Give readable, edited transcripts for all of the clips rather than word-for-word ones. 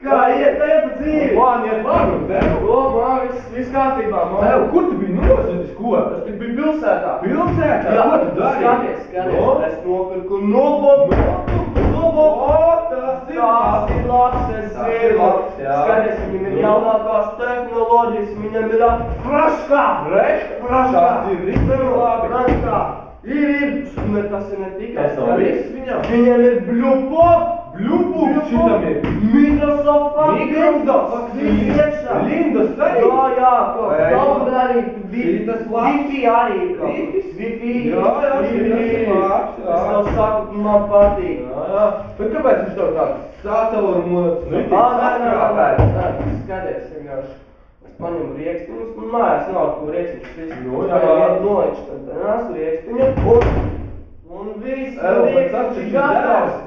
Kā iet tev dzīvi? Man iet labi, un tev? Man viss kārtībā, man. Tev, kur tu biji nozadis, ko? Es tik biju pilsētā. Pilsētā? Jā, Ko tu dari? Skaties, es nopirku noboku. Tas ir labs, es zinu. Skaties, viņam ir jaunākās tehnoloģijas, viņam ir fraškā. Fraškā? Tas ir visu labi. Fraškā. Ir, tas ir ne tikai. Tas nav viss viņam? Viņam ir Bluepop. Bluepop šitam ir. Microsoft. Viss iekšā. Lindas arī? Jā, kaut arī. Šitas labs. Wi-Fi arī. Wi-Fi? Jā, šitas labs. Es tev saku, man patīk. Jā. Bet kāpēc viņš tev tāds sācalurumots? Skaties, vienkārši. Es paņemu riekstiņus, un mājās nav kur riekstiņus. Noliekšu tad nāsu riekstiņu, un viss riekstiņš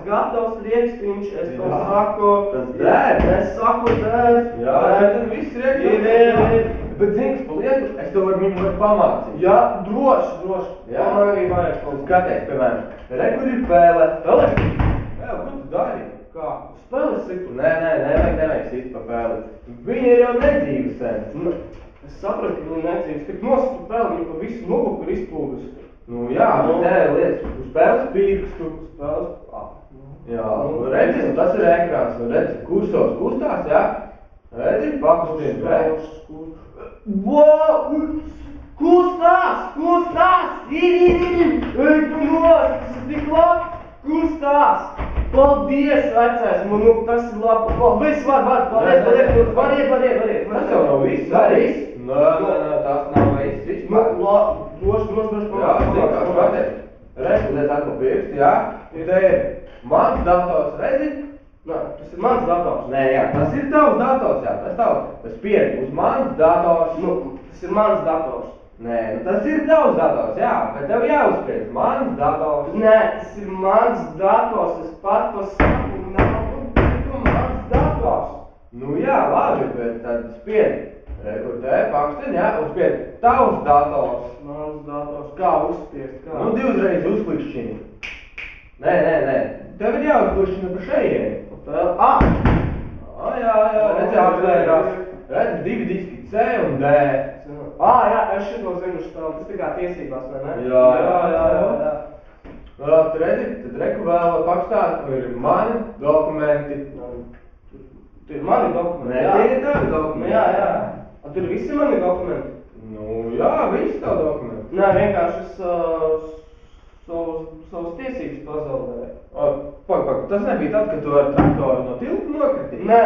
gatavs riekstiņš. Es to saku. Tas dēr? Es saku dēr. Jā, tad viss riekstiņš. Bet zini, kas pa lietu, es to viņu varu pamācīt. Jā, droši. Jā, man arī vajag kaut ko. Skaties, piemēram, kur ir pēle. Pēle? Jā, ko tu dari? Kā? Spēles situ? Nē, nevajag sit pa pēli. Viņa ir jau nedzīva sen. Es sapratu, ka viņa nedzīvas, tik nosatu pēli, viņa pa visu nobuku ir izplūdus. Nu jā, bet nē, lietas, uz spēles pirkstu. Jā, redzi, tas ir ekrāns, redzi, kursors kustās, jā? Redzi, pakustien, Kustās! Ir! Ej, tu nos, tas ir tik labs! Kustās! Paldies, vecais, man tas ir labi. Viss var, paldies. Tas jau nav viss, arī? Nē, tas nav viss. Droši. Jā, skaties. Redzi, atkal pirksti, jā? Un te ir mans dators, redzi? Nē, tas ir mans dators. Nē, jā, tas ir tavs dators, jā, tas tavs. Tas pied uz mans dators. Tas ir mans dators. Nē, tas ir tavs dators, jā, bet tev jāuzspied. Mans dators. Nē, tas ir mans dators, es pat to saku, nav mans dators. Nu jā, labi, bet tad spied. Kur te paksten, jā, uzspied tavs dators. Mans dators, kā uzspiest, kā? Nu, divreiz uzklikšķini. Nē, tev ir jāuzklikšķina pa šejieni. Jā, redzi, atvērās. Redzi, divi diski C un D. Jā, es šito zinu štāvu, tas tikai tiesībās, vai ne? Jā. Tu redzi, tad reku vēl pakstāt, ir mani dokumenti. Tur ir mani dokumenti? Nē, tie ir tavi dokumenti. Jā. Tur visi mani dokumenti? Nu, jā, visi tavi dokumenti. Nē, vienkārši es savas tiesības pazaudēju. Pak, tas nebija tad, kad tu ar traktoru no tilta nokritī? Nē,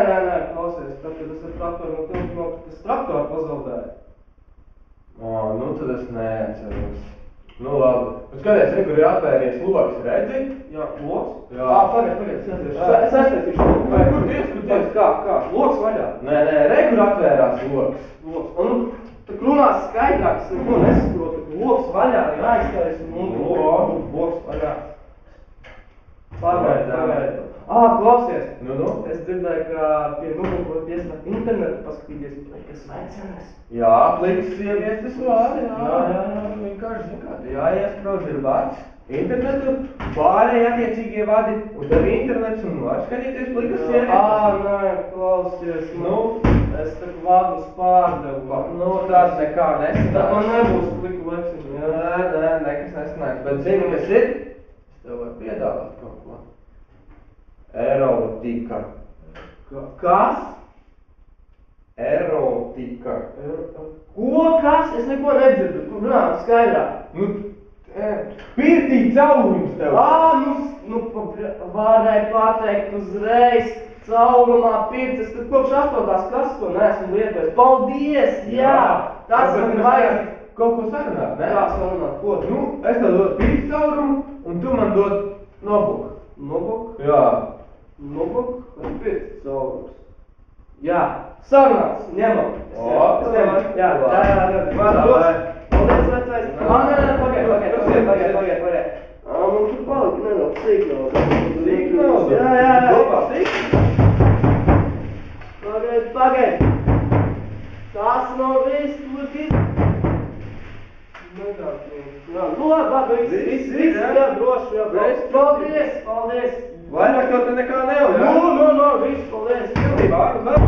klausies, tad, kad es ar traktoru no tilta nokritī, es traktoru pazaudēju. Nu tad es neatceros. Nu labi. Bet skaties, kur ir atvēries loks, redzi? Jā, loks? Jā. Pagaid, es aiztaisīšu. Kur ties? Kā? Loks vaļā? Nē, kur atvērās loks. Un tā runās skaidrāk, es neko nesaprotu, ka loks vaļā ir aiztais un loks vaļā. Pagaid. Klausies. Nu. Es dzirdēju, ka pie nulukot iesnāt internetu paskatīties plikas vecenes. Jā, plikas sievietes var, jā. Vienkārši, kā, jāiesprauž ir vārds. Internetu pārēji attiecīgie vadi, un tev internets un var skatīties plikas sievietes. Nē, klausies, es tak vadus pārdevu. Tas nekā nesanāks. Tā man nebūs pliku veceni, jā. Nē, nekas nesanāks, bet zini, kas ir? Es tev varu piedāvāt kaut ko. Erotika. Kas? Erotika. Ko? Kas? Es neko nedzirdu. Kur runā skaidrāk? Pirtī caurums tev. Varēja pateikt uzreiz caurumā pirts. Es tad kopš 8. klases to neesmu lietojis. Paldies, jā. Tas man vajag. Kaut ko sarunāt, ne? Kā sarunāt? Ko? Es tev dod pirts caurumu, un tu man dod notebook. Notebook? Jā. Notebook vai pirts caurums? Jā. Sarunāts, ņemam. Jā. Paldies, vecais. Pagaid. Man tur palika nedaudz sīknauda. Jā. Pagaid. Tas nav viss, labi, viss, jā, droši. Paldies. Vairāk tev te nekā nevajag. Viss, paldies. Kārli,